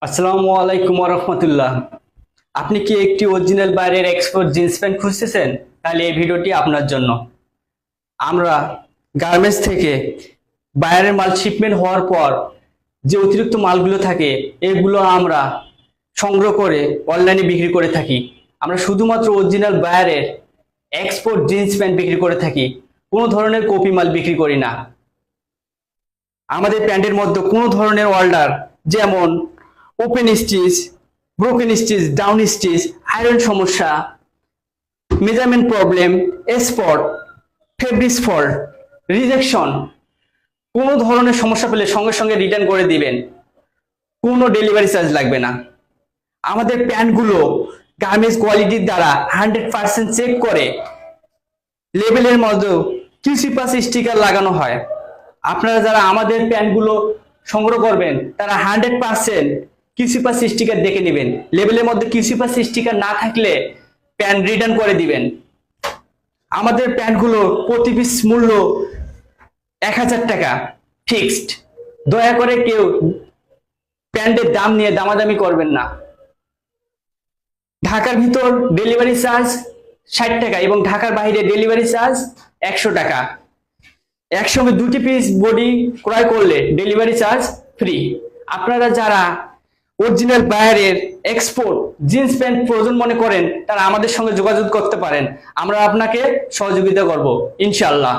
আসসালামু আলাইকুম রহমতুল্লাহ। আপনি কি একটি অরিজিনাল বাইরের এক্সপোর্ট জিন্স প্যান্ট খুঁজতেছেন? তাহলে এই ভিডিওটি আপনার জন্য। আমরা গার্মেন্টস থেকে বাইরের মাল শিপমেন্ট হওয়ার পর যে অতিরিক্ত মালগুলো থাকে এগুলো আমরা সংগ্রহ করে অনলাইনে বিক্রি করে থাকি। আমরা শুধুমাত্র অরিজিনাল বাইরের এক্সপোর্ট জিন্স প্যান্ট বিক্রি করে থাকি, কোনো ধরনের কপি মাল বিক্রি করি না। আমাদের প্যান্টের মধ্যে কোনো ধরনের অর্ডার, যেমন open stitch, broken stitch, down stitch, iron সমস্যা, measurement problem, spot, fabric fault, rejection, কোনো ধরনের সমস্যা পেলে সঙ্গে সঙ্গে রিটার্ন করে দিবেন, কোনো ডেলিভারি চার্জ লাগবে না। আমাদের প্যান্টগুলো গার্মেন্টস কোয়ালিটির দ্বারা 100% চেক করে লেবেলের মধ্যে কিউসি পাস স্টিকার লাগানো হয়। আপনারা যারা আমাদের প্যান্টগুলো সংগ্রহ করবেন তারা 100% কিউসি পাস স্টিকার দেখে নেবেন। লেবেলের মধ্যে কিউসি পাস স্টিকার না থাকলে প্যান্ট রিটার্ন করে দিবেন। আমাদের প্যান্টগুলো প্রতি পিস মূল্য 1000 টাকা ফিক্সড। দয়া করে কেউ প্যান্টের দাম নিয়ে দামাদামি করবেন না। ঢাকার ভিতর ডেলিভারি চার্জ 60 টাকা এবং ঢাকার বাইরে ডেলিভারি চার্জ 100 টাকা। একসঙ্গে দুটি পিস বডি ক্রয় করলে ডেলিভারি চার্জ ফ্রি। আপনারা যারা অরিজিনাল বাইরের এক্সপোর্ট জিন্স প্যান্ট প্রয়োজন মনে করেন তারা আমাদের সঙ্গে যোগাযোগ করতে পারেন। আমরা আপনাকে সহযোগিতা করব ইনশাআল্লাহ।